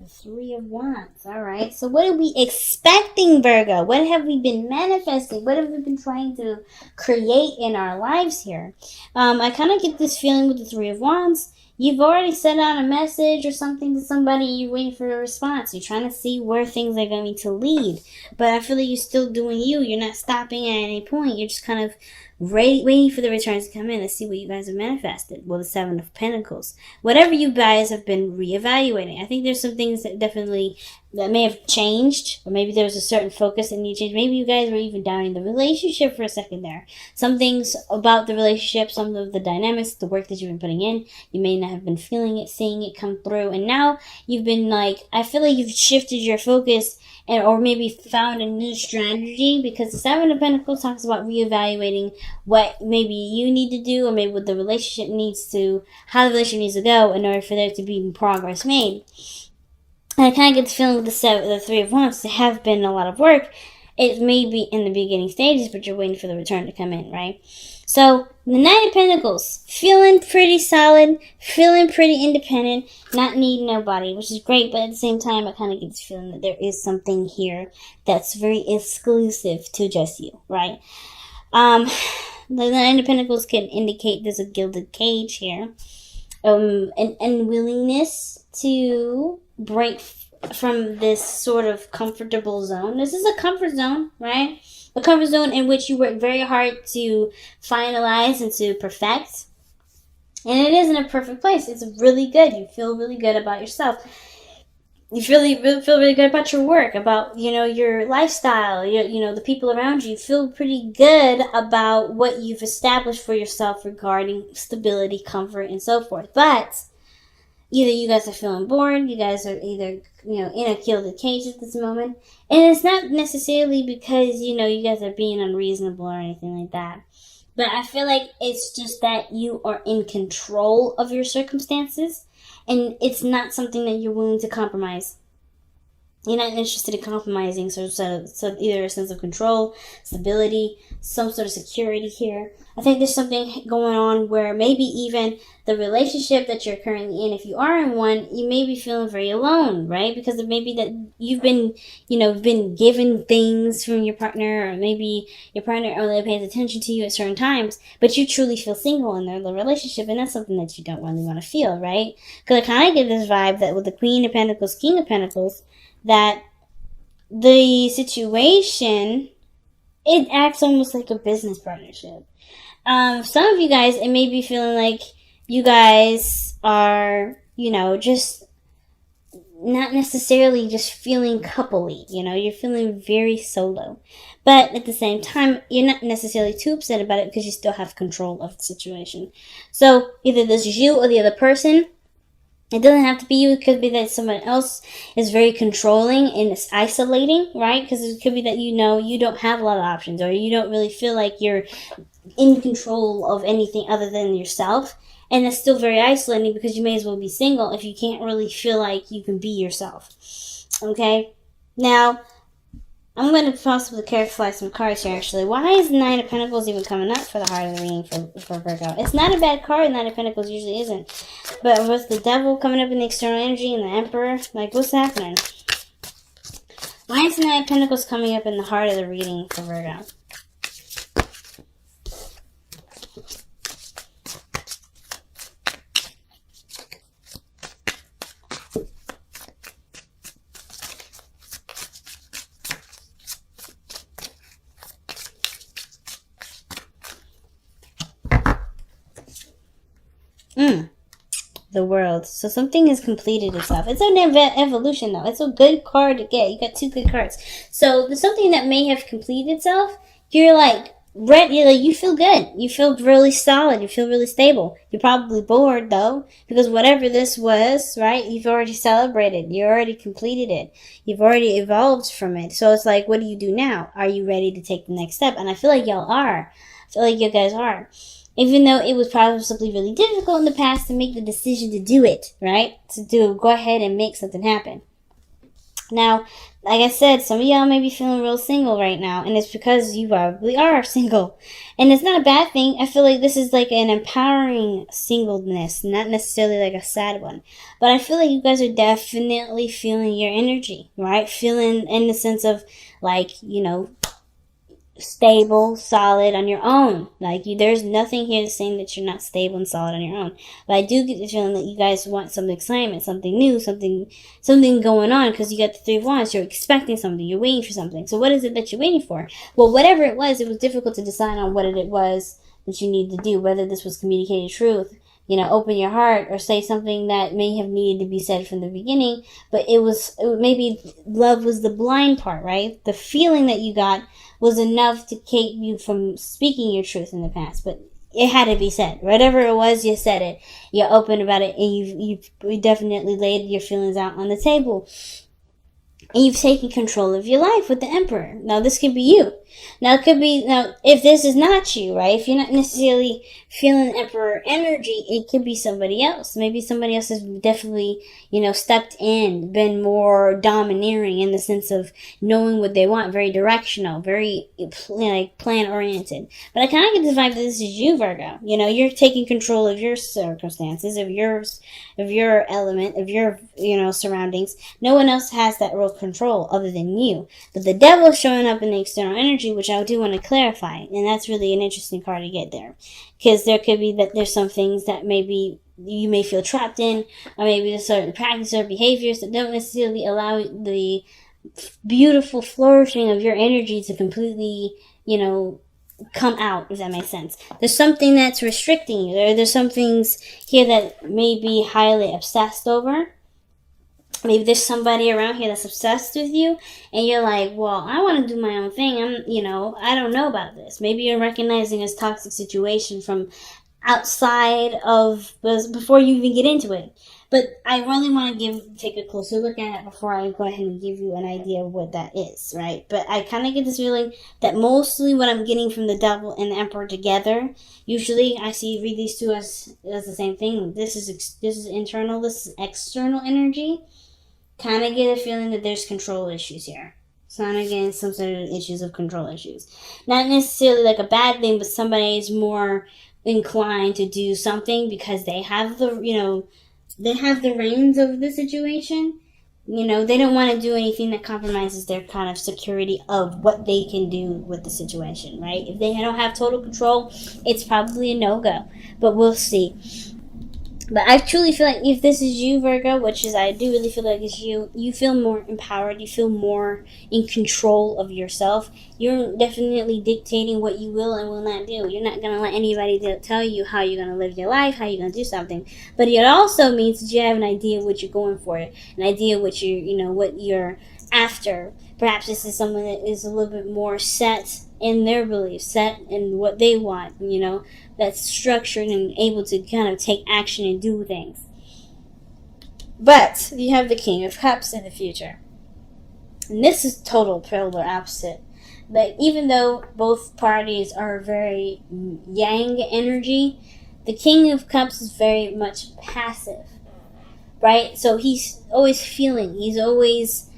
the Three of Wands. All right. So what are we expecting, Virgo? What have we been manifesting? What have we been trying to create in our lives here? I kind of get this feeling with the Three of Wands. You've already sent out a message or something to somebody. You're waiting for a response. You're trying to see where things are going to lead. But I feel like you're still doing you. You're not stopping at any point. You're just kind of waiting for the returns to come in. Let's see what you guys have manifested. Well, the Seven of Pentacles. Whatever you guys have been reevaluating. I think there's some things that definitely that may have changed, or maybe there was a certain focus that needed to change. Maybe you guys were even down in the relationship for a second there. Some things about the relationship, some of the dynamics, the work that you've been putting in, you may not have been feeling it, seeing it come through, and now you've been like, I feel like you've shifted your focus and or maybe found a new strategy, because the Seven of Pentacles talks about reevaluating what maybe you need to do, or maybe what the relationship needs to, how the relationship needs to go in order for there to be progress made. And I kind of get the feeling with the Three of Wands, there have been a lot of work. It may be in the beginning stages, but you're waiting for the return to come in, right? So, the Nine of Pentacles, feeling pretty solid, feeling pretty independent, not needing nobody, which is great, but at the same time, I kind of get this feeling that there is something here that's very exclusive to just you, right? The Nine of Pentacles can indicate there's a gilded cage here, an unwillingness to break from this sort of comfortable zone. This is a comfort zone, right? A comfort zone in which you work very hard to finalize and to perfect. And it isn't a perfect place. It's really good. You feel really good about yourself. You feel really good about your work, about, your lifestyle, the people around you. You feel pretty good about what you've established for yourself regarding stability, comfort, and so forth. But either you guys are feeling bored, you guys are either, in a gilded cage at this moment. And it's not necessarily because, you guys are being unreasonable or anything like that. But I feel like it's just that you are in control of your circumstances, and it's not something that you're willing to compromise. You're not interested in compromising, so either a sense of control, stability, some sort of security here. I think there's something going on where maybe even the relationship that you're currently in, if you are in one, you may be feeling very alone, right? Because it may be that you've been, been given things from your partner, or maybe your partner only pays attention to you at certain times, but you truly feel single in the relationship, and that's something that you don't really want to feel, right? Because I kind of get this vibe that with the Queen of Pentacles, King of Pentacles, that the situation, it acts almost like a business partnership. Some of you guys, it may be feeling like you guys are, just not necessarily just feeling coupley, you're feeling very solo. But at the same time, you're not necessarily too upset about it because you still have control of the situation. So either this is you or the other person. It doesn't have to be you. It could be that someone else is very controlling and is isolating, right? Because it could be that you don't have a lot of options, or you don't really feel like you're in control of anything other than yourself. And that's still very isolating because you may as well be single if you can't really feel like you can be yourself. Okay? Now, I'm going to possibly clarify some cards here, actually. Why is Nine of Pentacles even coming up for the heart of the reading for Virgo? It's not a bad card. Nine of Pentacles usually isn't. But with the Devil coming up in the external energy and the Emperor, what's happening? Why is Nine of Pentacles coming up in the heart of the reading for Virgo? The World. So something has completed itself. It's an evolution, though. It's a good card to get. You got two good cards. So there's something that may have completed itself. You're ready. You feel good. You feel really solid. You feel really stable. You're probably bored, though, because whatever this was, right, you've already celebrated. You already completed it. You've already evolved from it. So it's what do you do now? Are you ready to take the next step? And I feel like y'all are. I feel like you guys are. Even though it was possibly really difficult in the past to make the decision to do it, right? Go ahead and make something happen. Now, like I said, some of y'all may be feeling real single right now, and it's because you probably are single. And it's not a bad thing. I feel like this is like an empowering singleness, not necessarily like a sad one. But I feel like you guys are definitely feeling your energy, right? Feeling in the sense of like, stable, solid on your own. Like there's nothing here saying that you're not stable and solid on your own. But I do get the feeling that you guys want some excitement, something new, something going on because you got the Three of Wands. You're expecting something. You're waiting for something. So what is it that you're waiting for? Well, whatever it was difficult to decide on what it was that you need to do. Whether this was communicating truth, open your heart or say something that may have needed to be said from the beginning, but maybe love was the blind part, right? The feeling that you got was enough to keep you from speaking your truth in the past, but it had to be said. Whatever it was, you said it. You're open about it, and you definitely laid your feelings out on the table. And you've taken control of your life with the Emperor. Now, this could be you. Now, if this is not you, right? If you're not necessarily feeling Emperor energy, it could be somebody else. Maybe somebody else has definitely, stepped in, been more domineering in the sense of knowing what they want, very directional, very, plan-oriented. But I kind of get the vibe that this is you, Virgo. You're taking control of your circumstances, of your element, of your, surroundings. No one else has that real control other than you. But the devil is showing up in the external energy, which I do want to clarify. And that's really an interesting card to get there. Because there could be that there's some things that maybe you may feel trapped in, or maybe there's certain practices or behaviors that don't necessarily allow the beautiful flourishing of your energy to completely, come out, if that makes sense. There's something that's restricting you. There's some things here that may be highly obsessed over. Maybe there's somebody around here that's obsessed with you, and you're like, well, I want to do my own thing. I don't know about this. Maybe you're recognizing this toxic situation from outside of, before you even get into it. But I really want to take a closer look at it before I go ahead and give you an idea of what that is, right? But I kind of get this feeling that mostly what I'm getting from the Devil and the Emperor together, usually I read these two as the same thing. This is internal, this is external energy. Kind of get a feeling that there's control issues here. So I'm getting some sort of issues of control issues. Not necessarily like a bad thing, but somebody is more inclined to do something because they have the reins of the situation. They don't want to do anything that compromises their kind of security of what they can do with the situation, right? If they don't have total control, it's probably a no-go. But we'll see. But I truly feel like if this is you, Virgo, which is I do really feel like it's you feel more empowered. You feel more in control of yourself. You're definitely dictating what you will and will not do. You're not going to let anybody tell you how you're going to live your life, how you're going to do something. But it also means that you have an idea of what you're going for, an idea of what what you're after. Perhaps this is someone that is a little bit more set in their beliefs, set in what they want, that's structured and able to kind of take action and do things. But you have the King of Cups in the future. And this is total polar opposite. But even though both parties are very yang energy, the King of Cups is very much passive, right? So he's always feeling, he's always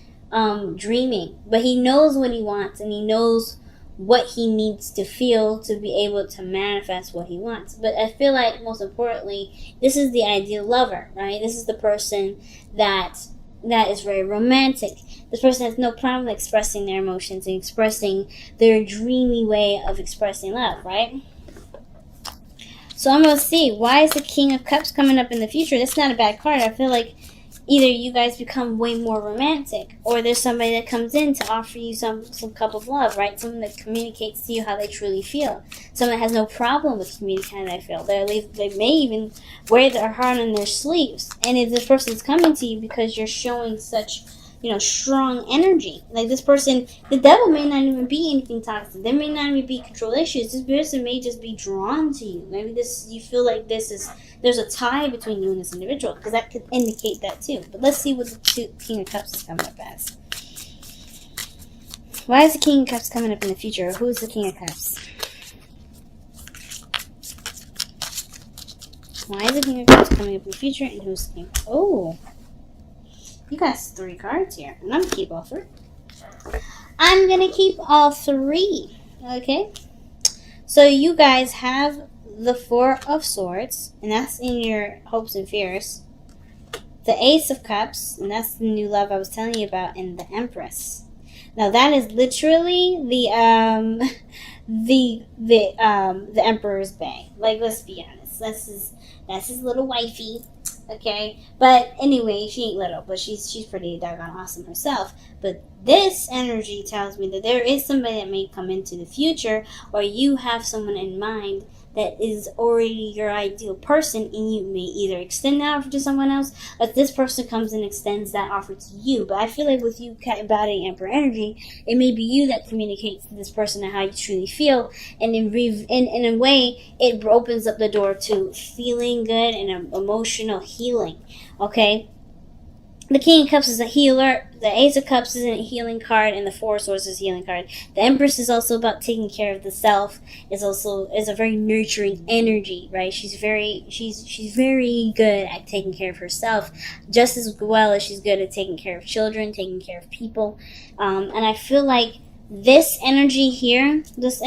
dreaming, but he knows what he wants and he knows what he needs to feel to be able to manifest what he wants. But I feel like most importantly, this is the ideal lover, right? This is the person that is very romantic. This person has no problem expressing their emotions and expressing their dreamy way of expressing love, right? So I'm going to see, why is the King of Cups coming up in the future? That's not a bad card. I feel like either you guys become way more romantic, or there's somebody that comes in to offer you some cup of love, right? Someone that communicates to you how they truly feel. Someone that has no problem with communicating how they feel. They may even wear their heart on their sleeves. And if this person's coming to you because you're showing such, strong energy. Like this person, the devil may not even be anything toxic. There may not even be control issues. This person may just be drawn to you. Maybe you feel like there's a tie between you and this individual, because that could indicate that too. But let's see what the King of Cups is coming up as. Why is the King of Cups coming up in the future? Who's the King of Cups? Why is the King of Cups coming up in the future, and who's the King? Oh. You got 3 cards here. And I'm going to keep all 3. I'm going to keep all 3. Okay? So you guys have the 4 of Swords. And that's in your hopes and fears. The Ace of Cups. And that's the new love I was telling you about. And the Empress. Now that is literally the Emperor's Bay. Like, let's be honest. That's his little wifey. Okay, but anyway, she ain't little, but she's pretty doggone awesome herself. But this energy tells me that there is somebody that may come into the future, or you have someone in mind that is already your ideal person, and you may either extend that offer to someone else, or this person comes and extends that offer to you. But I feel like with you embodying Emperor energy, it may be you that communicates to this person how you truly feel, and in a way, it opens up the door to feeling good and emotional healing. Okay. The King of Cups is a healer. The Ace of Cups is a healing card, and the 4 of Swords is a healing card. The Empress is also about taking care of the self. Is a very nurturing energy, right? She's very good at taking care of herself, just as well as she's good at taking care of children, taking care of people. And I feel like this energy here, this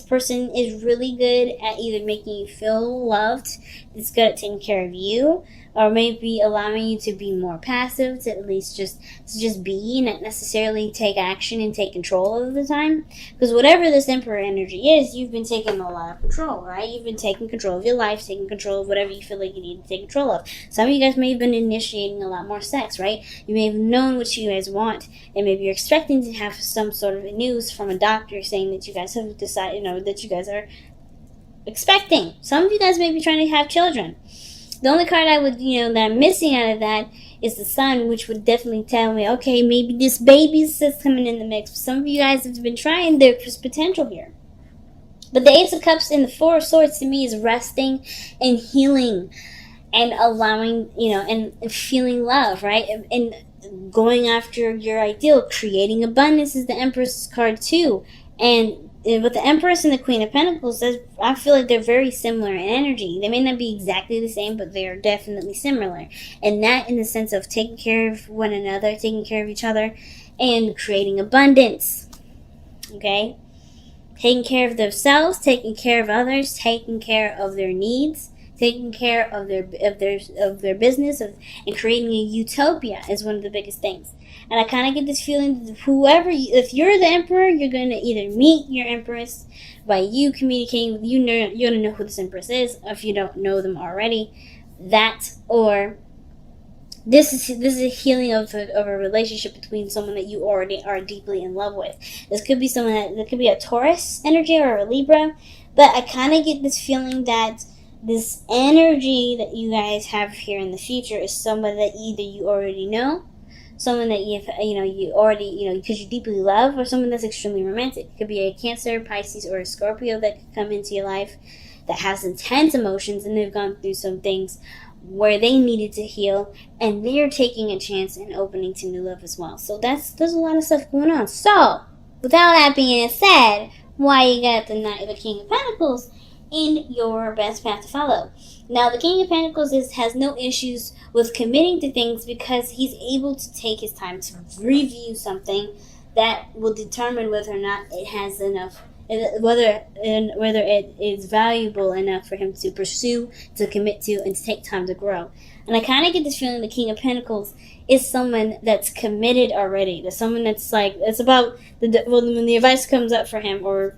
person is really good at either making you feel loved. It's good at taking care of you, or maybe allowing you to be more passive, to at least just be, not necessarily take action and take control of the time. Because whatever this Emperor energy is, you've been taking a lot of control, right? You've been taking control of your life, taking control of whatever you feel like you need to take control of. Some of you guys may have been initiating a lot more sex, right? You may have known what you guys want, and maybe you're expecting to have some sort of news from a doctor saying that you guys have decided, that you guys are expecting. Some of you guys may be trying to have children. The only card I would, that I'm missing out of that is the Sun, which would definitely tell me, okay, maybe this baby's just coming in the mix. But some of you guys have been trying. There's potential here. But the Ace of Cups and the 4 of Swords to me is resting and healing and allowing, and feeling love, right? And going after your ideal. Creating abundance is the Empress card too. And with the Empress and the Queen of Pentacles, I feel like they're very similar in energy. They may not be exactly the same, but they are definitely similar. And that in the sense of taking care of one another, taking care of each other, and creating abundance. Okay? Taking care of themselves, taking care of others, taking care of their needs, taking care of their business, and creating a utopia is one of the biggest things. And I kind of get this feeling that if you're the Emperor, you're going to either meet your Empress by you communicating with you're going to know who this Empress is, if you don't know them already. That, or this is a healing of a relationship between someone that you already are deeply in love with. This could be someone that could be a Taurus energy or a Libra, but I kind of get this feeling that this energy that you guys have here in the future is someone that either you already know, someone that you already, because you deeply love, or someone that's extremely romantic. It could be a Cancer, Pisces, or a Scorpio that could come into your life that has intense emotions, and they've gone through some things where they needed to heal, and they're taking a chance and opening to new love as well. So there's a lot of stuff going on. So, without that being said, why you got the King of Pentacles in your best path to follow. Now, the King of Pentacles has no issues with committing to things because he's able to take his time to review something that will determine whether or not it has enough, whether it is valuable enough for him to pursue, to commit to, and to take time to grow. And I kind of get this feeling the King of Pentacles is someone that's committed already. There's someone that's like, it's about when the advice comes up for him, or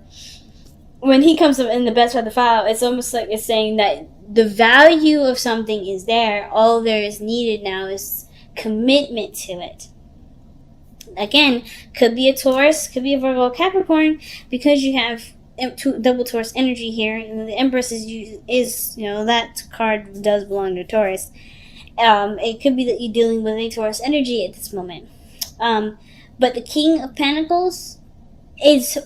when he comes up in the best path to follow, it's almost like it's saying that the value of something is there. All there is needed now is commitment to it. Again, could be a Taurus, could be a Virgo, Capricorn, because you have double Taurus energy here, and the Empress is that card does belong to Taurus. It could be that you're dealing with a Taurus energy at this moment. But the King of Pentacles is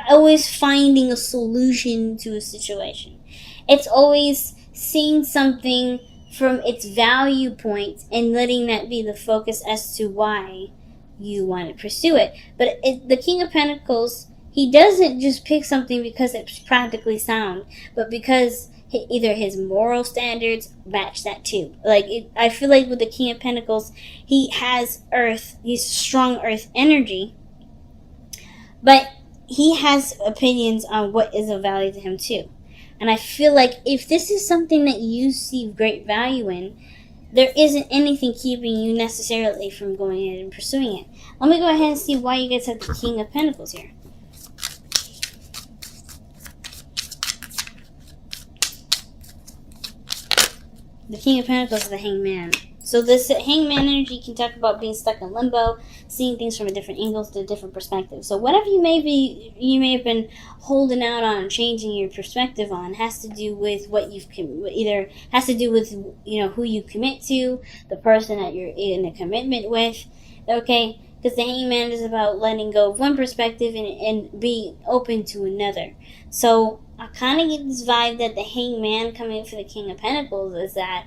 always finding a solution to a situation. It's always seeing something from its value point and letting that be the focus as to why you want to pursue it. But the King of Pentacles, he doesn't just pick something because it's practically sound, but because either his moral standards match that too. Like, I feel like with the King of Pentacles, he has earth, he's strong earth energy, but he has opinions on what is of value to him too. And I feel like if this is something that you see great value in, there isn't anything keeping you necessarily from going ahead and pursuing it. Let me go ahead and see why you guys have the King of Pentacles here. The King of Pentacles is the Hangman. So this Hangman energy can talk about being stuck in limbo, seeing things from a different angle, to a different perspective. So whatever you may have been holding out on, changing your perspective on, has to do with what you've either has to do with who you commit to, the person that you're in a commitment with. Okay, because the Hangman is about letting go of one perspective and being open to another. So I kind of get this vibe that the Hangman coming for the King of Pentacles is that,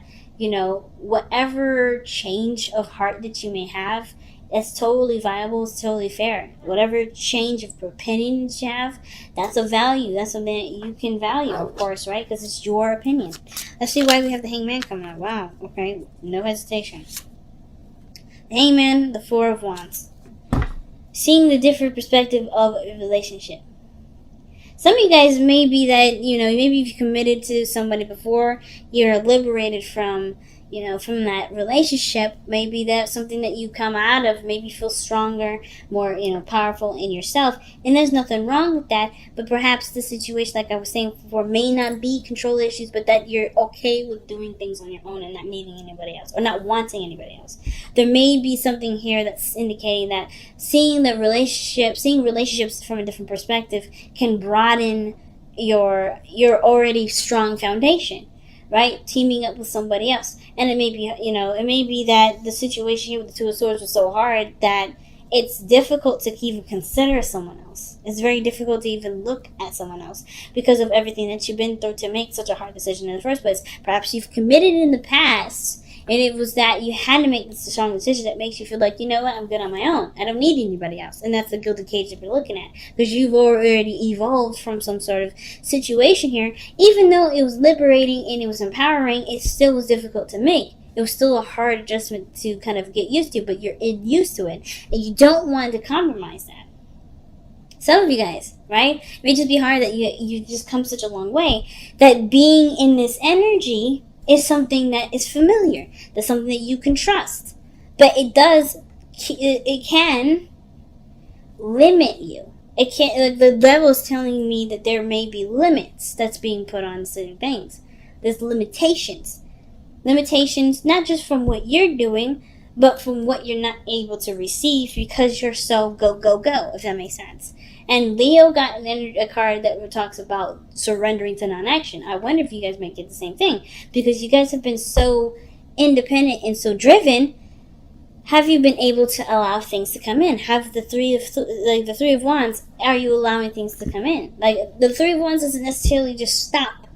whatever change of heart that you may have, it's totally viable, it's totally fair. Whatever change of opinions you have, that's a value. That's something that you can value, of course, right? Because it's your opinion. Let's see why we have the Hangman coming up. Wow, okay, no hesitation. The Hangman, the Four of Wands. Seeing the different perspective of a relationship. Some of you guys may be that, maybe you've committed to somebody before, you're liberated from that relationship. Maybe that's something that you come out of, maybe feel stronger, more, powerful in yourself. And there's nothing wrong with that. But perhaps the situation, like I was saying before, may not be control issues, but that you're okay with doing things on your own and not needing anybody else, or not wanting anybody else. There may be something here that's indicating that seeing relationships from a different perspective can broaden your already strong foundation. Right? Teaming up with somebody else. And it may be, that the situation here with the Two of Swords was so hard that it's difficult to even consider someone else. It's very difficult to even look at someone else because of everything that you've been through to make such a hard decision in the first place. Perhaps you've committed in the past, and it was that you had to make this strong decision that makes you feel like, I'm good on my own. I don't need anybody else. And that's the gilded cage that we're looking at. Because you've already evolved from some sort of situation here. Even though it was liberating and it was empowering, it still was difficult to make. It was still a hard adjustment to kind of get used to, but you're used to it. And you don't want to compromise that. Some of you guys, right? It may just be hard that you just come such a long way that being in this energy is something that is familiar. That's something that you can trust. But it can limit you. It can't. The devil is telling me that there may be limits that's being put on certain things. There's limitations. Limitations not just from what you're doing, but from what you're not able to receive because you're so go, go, go, if that makes sense. And Leo got a card that talks about surrendering to non-action. I wonder if you guys might get the same thing. Because you guys have been so independent and so driven. Have you been able to allow things to come in? Have the Three of Wands, are you allowing things to come in? Like, the Three of Wands doesn't necessarily just stop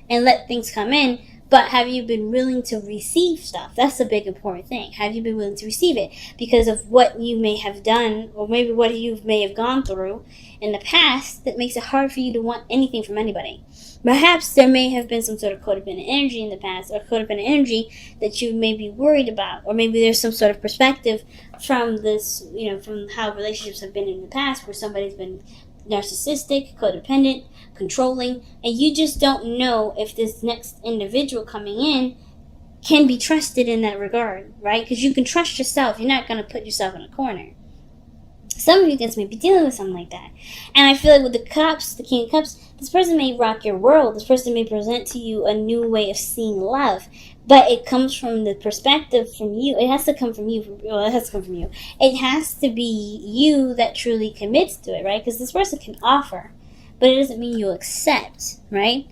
and let things come in. But have you been willing to receive stuff? That's a big important thing. Have you been willing to receive it? Because of what you may have done, or maybe what you may have gone through in the past, that makes it hard for you to want anything from anybody. Perhaps there may have been some sort of codependent energy in the past, or codependent energy that you may be worried about. Or maybe there's some sort of perspective from this, from how relationships have been in the past, where somebody's been narcissistic, codependent, controlling, and you just don't know if this next individual coming in can be trusted in that regard, right? Because you can trust yourself. You're not going to put yourself in a corner. Some of you guys may be dealing with something like that. And I feel like with the Cups, the King of Cups, this person may rock your world. This person may present to you a new way of seeing love. But it comes from the perspective from you. It has to come from you. Well, it has to come from you. It has to be you that truly commits to it, right? Because this person can offer, but it doesn't mean you'll accept, right?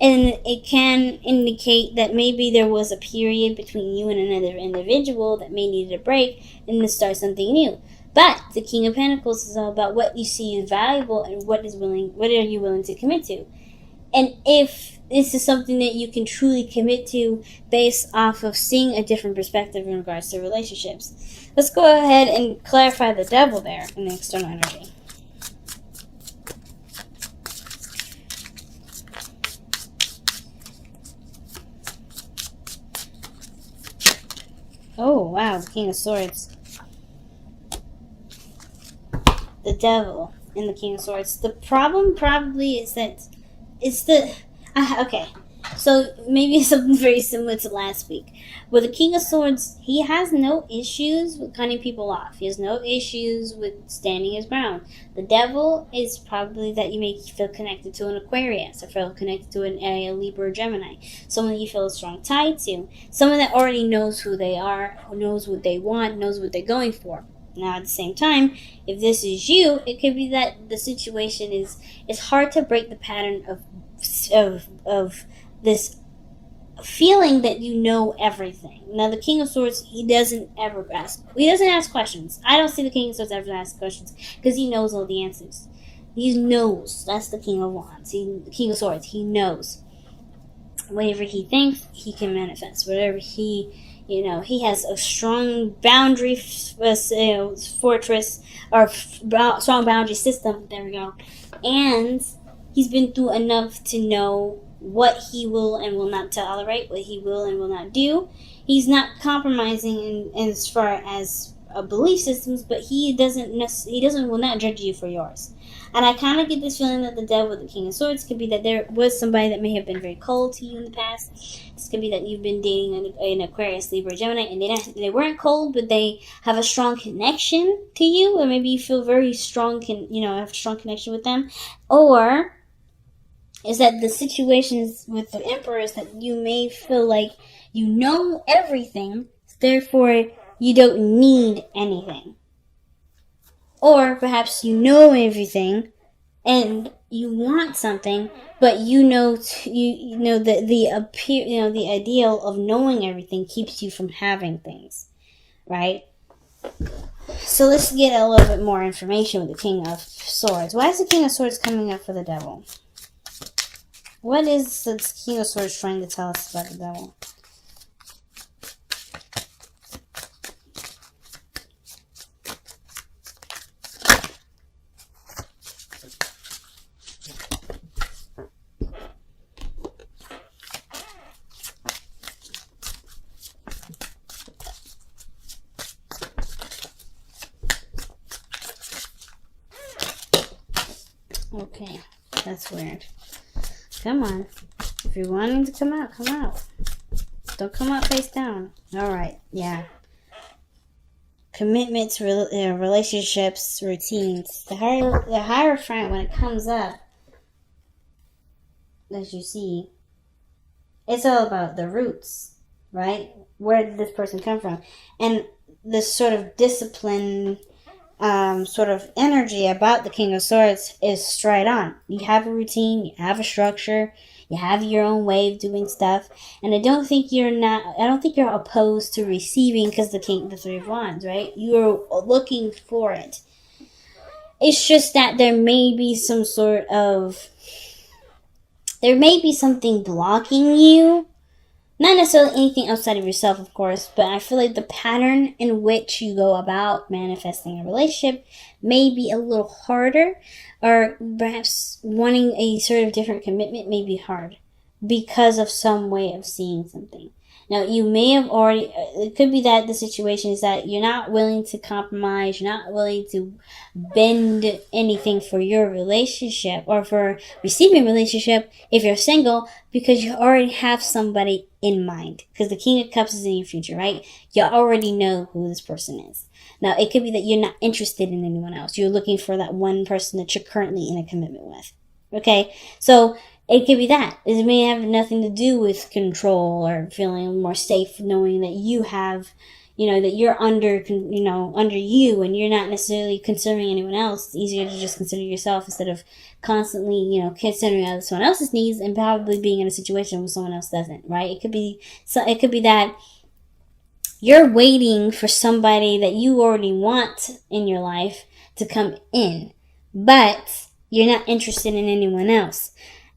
And it can indicate that maybe there was a period between you and another individual that may need a break and to start something new. But the King of Pentacles is all about what you see is valuable and what are you willing to commit to. And if this is something that you can truly commit to based off of seeing a different perspective in regards to relationships. Let's go ahead and clarify the devil there in the external energy. Oh, wow, the King of Swords. The Devil and the King of Swords. The problem probably is that it's the... okay, so maybe it's something very similar to last week. With the King of Swords, he has no issues with cutting people off. He has no issues with standing his ground. The Devil is probably that you may feel connected to an Aquarius or feel connected to a Libra or Gemini. Someone you feel a strong tie to. Someone that already knows who they are, who knows what they want, knows what they're going for. Now, at the same time, if this is you, it could be that the situation is... It's hard to break the pattern of this feeling that you know everything. Now, the King of Swords, he doesn't ask questions. I don't see the King of Swords ever ask questions because he knows all the answers. He knows. That's the King of Wands. The King of Swords, he knows. Whatever he thinks, he can manifest. Whatever he has a strong boundary fortress or strong boundary system. There we go. And he's been through enough to know what he will and will not tolerate, what he will and will not do. He's not compromising in as far as belief systems, but he will not judge you for yours. And I kind of get this feeling that the Devil with the King of Swords could be that there was somebody that may have been very cold to you in the past. This could be that you've been dating an Aquarius, Libra, Gemini, and they weren't cold, but they have a strong connection to you, or maybe you feel very strong, have a strong connection with them. Or is that the situations with the Emperor is that you may feel like you know everything, therefore you don't need anything. Or perhaps you know everything and you want something, but the ideal of knowing everything keeps you from having things, right? So let's get a little bit more information with the King of Swords. Why is the King of Swords coming up for the Devil? What is the King of Swords trying to tell us about the Devil? Okay, that's weird. Come on. If you're wanting to come out, come out. Don't come out face down. Alright, yeah. Commitments, relationships, routines. The Hierophant, when it comes up, as you see, it's all about the roots, right? Where did this person come from? And this sort of discipline, sort of energy about the King of Swords is straight on. You have a routine, you have a structure, you have your own way of doing stuff, and I don't think you're opposed to receiving, because the Three of Wands, right? You're looking for it. It's just that there may be something blocking you. Not necessarily anything outside of yourself, of course, but I feel like the pattern in which you go about manifesting a relationship may be a little harder, or perhaps wanting a sort of different commitment may be hard because of some way of seeing something. Now, you may have already, it could be that the situation is that you're not willing to compromise, you're not willing to bend anything for your relationship or for receiving a relationship if you're single, because you already have somebody in mind. Because the King of Cups is in your future, right? You already know who this person is. Now, it could be that you're not interested in anyone else. You're looking for that one person that you're currently in a commitment with. Okay? So, it could be that. It may have nothing to do with control or feeling more safe knowing that you have, that you're under you and you're not necessarily considering anyone else. It's easier to just consider yourself instead of constantly, considering someone else's needs and probably being in a situation where someone else doesn't, right? It could be that you're waiting for somebody that you already want in your life to come in, but you're not interested in anyone else.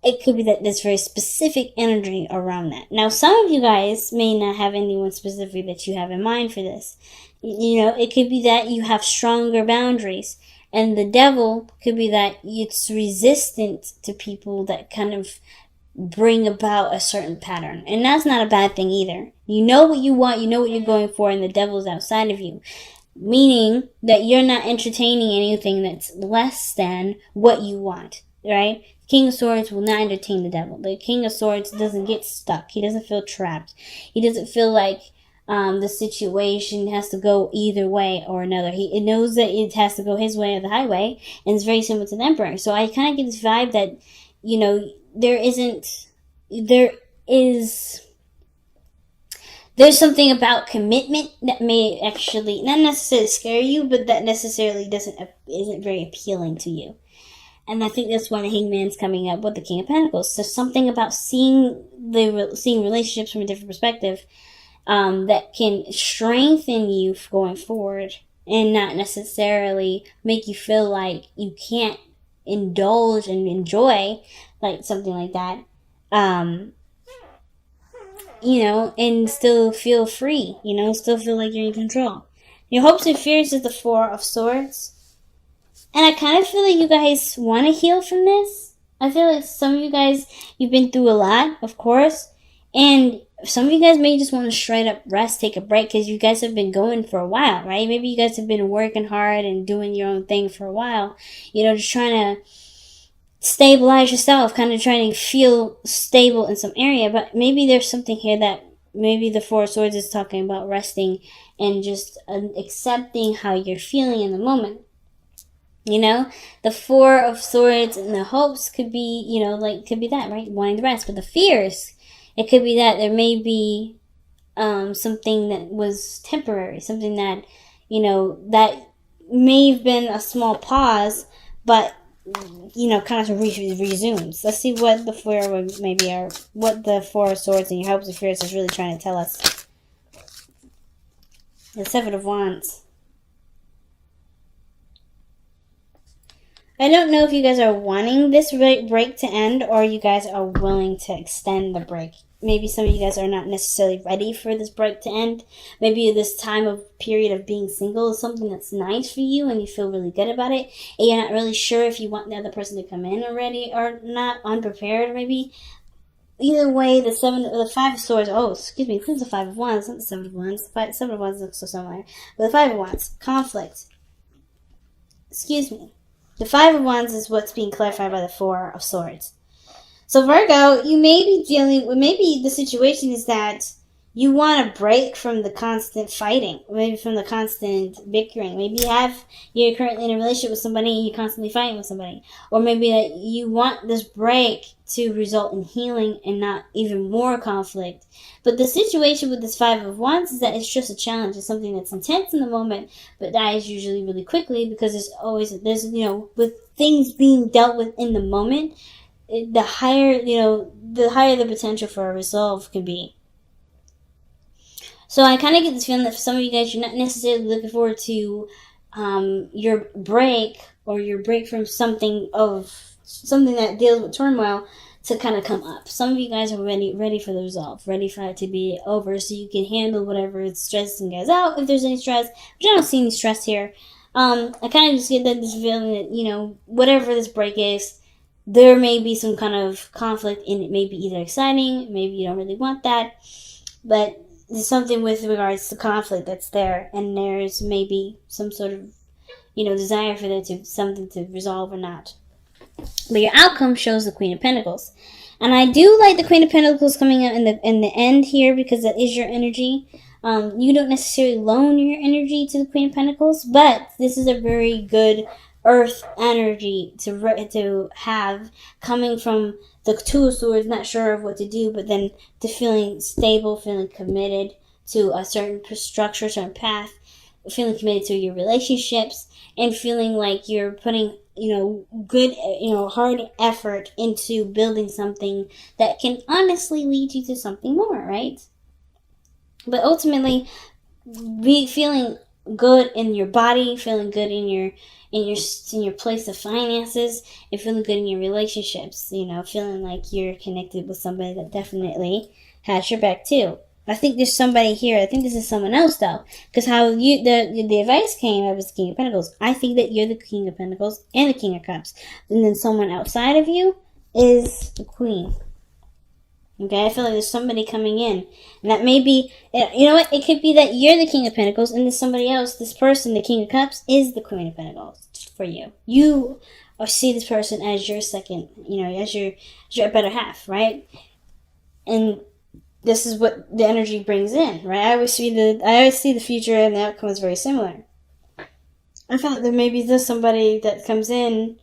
It could be that there's very specific energy around that. Now, some of you guys may not have anyone specific that you have in mind for this. It could be that you have stronger boundaries. And the Devil could be that it's resistant to people that kind of bring about a certain pattern. And that's not a bad thing either. You know what you want, you know what you're going for, and the devil's outside of you. Meaning that you're not entertaining anything that's less than what you want, right? King of Swords will not entertain the devil. The King of Swords doesn't get stuck. He doesn't feel trapped. He doesn't feel like the situation has to go either way or another. He knows that it has to go his way or the highway, and it's very similar to the Emperor. So I kind of get this vibe that, there's something about commitment that may actually not necessarily scare you, but that necessarily isn't very appealing to you. And I think that's why the Hangman's coming up with the King of Pentacles. So something about seeing relationships from a different perspective that can strengthen you going forward, and not necessarily make you feel like you can't indulge and enjoy like something like that. And still feel free, still feel like you're in control. Your hopes and fears is the Four of Swords. And I kind of feel like you guys want to heal from this. I feel like some of you guys, you've been through a lot, of course. And some of you guys may just want to straight up rest, take a break, because you guys have been going for a while, right? Maybe you guys have been working hard and doing your own thing for a while. Just trying to stabilize yourself, kind of trying to feel stable in some area. But maybe there's something here that maybe the Four of Swords is talking about resting and just accepting how you're feeling in the moment. The Four of Swords and the hopes could be, could be that, right? Wanting the rest. But the fears, it could be that there may be something that was temporary, something that, that may have been a small pause, but kind of resumes. Let's see what the what the Four of Swords and your hopes and fears is really trying to tell us. The Seven of Wands. I don't know if you guys are wanting this break to end, or you guys are willing to extend the break. Maybe some of you guys are not necessarily ready for this break to end. Maybe this period of being single is something that's nice for you and you feel really good about it. And you're not really sure if you want the other person to come in already or not, unprepared maybe. Either way, the Five of Swords, this is the Five of Wands, not the Seven of Wands. The Seven of Wands looks so similar. But the Five of Wands, conflict. The Five of Wands is what's being clarified by the Four of Swords. So Virgo, you may be dealing with, maybe the situation is that you want a break from the constant fighting, maybe from the constant bickering. Maybe you're currently in a relationship with somebody and you're constantly fighting with somebody. Or maybe that you want this break to result in healing and not even more conflict. But the situation with this Five of Wands is that it's just a challenge. It's something that's intense in the moment, but dies usually really quickly, because with things being dealt with in the moment, the higher the potential for a resolve can be. So I kind of get this feeling that for some of you guys, you're not necessarily looking forward to your break, or your break from something that deals with turmoil to kind of come up. Some of you guys are ready for the resolve, ready for it to be over, so you can handle whatever is stressing you guys out, if there's any stress. But I don't see any stress here. I kind of just get this feeling that, whatever this break is, there may be some kind of conflict, and it may be either exciting, maybe you don't really want that, but there's something with regards to conflict that's there, and there's maybe some sort of, desire for there to something to resolve or not. But your outcome shows the Queen of Pentacles. And I do like the Queen of Pentacles coming out in the end here, because that is your energy. You don't necessarily loan your energy to the Queen of Pentacles, but this is a very good earth energy to have, coming from the Two of Swords, not sure of what to do, but then to feeling stable, feeling committed to a certain structure, certain path, feeling committed to your relationships, and feeling like you're putting good, hard effort into building something that can honestly lead you to something more, right? But ultimately, be feeling good in your body, feeling good in your place of finances, and feeling good in your relationships. Feeling like you're connected with somebody that definitely has your back too. I think there's somebody here. I think this is someone else though, because how the advice came, I was the King of Pentacles. I think that you're the King of Pentacles and the King of Cups, and then someone outside of you is the Queen. Okay, I feel like there's somebody coming in. And that may be, you know what? It could be that you're the King of Pentacles and there's somebody else, this person, the King of Cups, is the Queen of Pentacles for you. You see this person as your second, as your better half, right? And this is what the energy brings in, right? I always see the future and the outcome is very similar. I felt there maybe there's somebody that comes in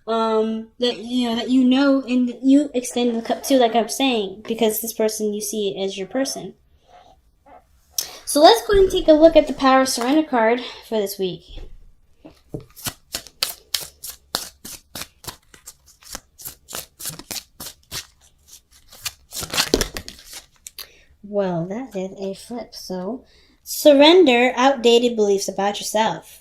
that and you extend the cup to, like I'm saying, because this person you see as your person. So let's go ahead and take a look at the Power of Surrender card for this week. Well, that is a flip. So, surrender outdated beliefs about yourself.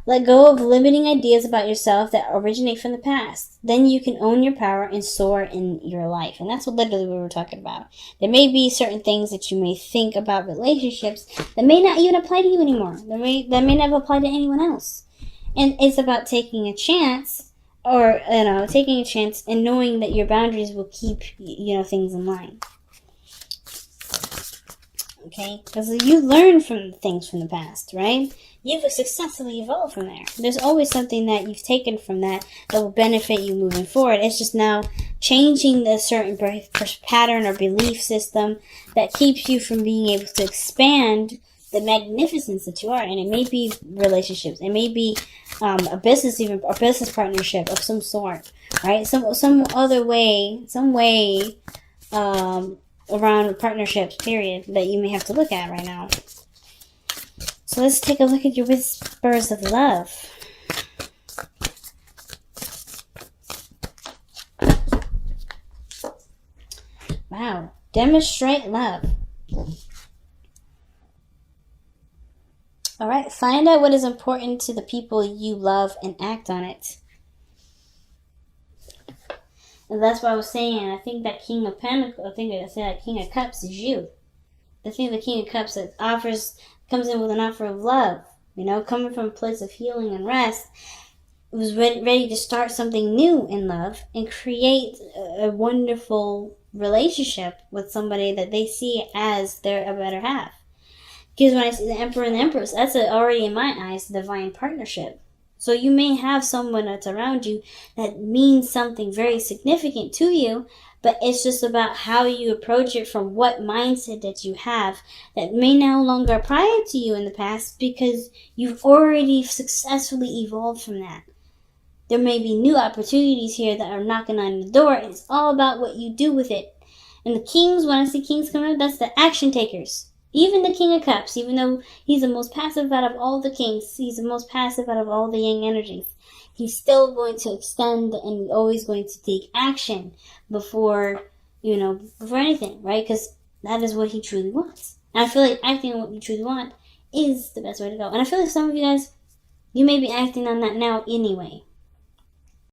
Let go of limiting ideas about yourself that originate from the past. Then you can own your power and soar in your life. And that's literally what we're talking about. There may be certain things that you may think about relationships that may not even apply to you anymore. That may never apply to anyone else. And it's about taking a chance, taking a chance and knowing that your boundaries will keep, things in line. Okay? Because you learn from things from the past, right? You've successfully evolved from there. There's always something that you've taken from that will benefit you moving forward. It's just now changing the certain pattern or belief system that keeps you from being able to expand the magnificence that you are. And it may be relationships. It may be a business, even a business partnership of some sort, right? Some other way, around partnerships, period, that you may have to look at right now. So let's take a look at your whispers of love. Wow. Demonstrate love. All right. Find out what is important to the people you love and act on it. And that's what I was saying. I think that King of Pentacles, that King of Cups is you. I think the King of Cups that comes in with an offer of love, coming from a place of healing and rest, was ready to start something new in love and create a wonderful relationship with somebody that they see as their a better half. Because when I see the Emperor and the Empress, that's already in my eyes a divine partnership. So you may have someone that's around you that means something very significant to you, but it's just about how you approach it from what mindset that you have that may no longer apply to you in the past because you've already successfully evolved from that. There may be new opportunities here that are knocking on the door, and it's all about what you do with it. And the kings, when I see kings coming up, that's the action takers. Even the King of Cups, even though he's the most passive out of all the kings, he's the most passive out of all the yang energies, he's still going to extend and always going to take action before anything, right? Because that is what he truly wants. And I feel like acting on what you truly want is the best way to go. And I feel like some of you guys, you may be acting on that now anyway.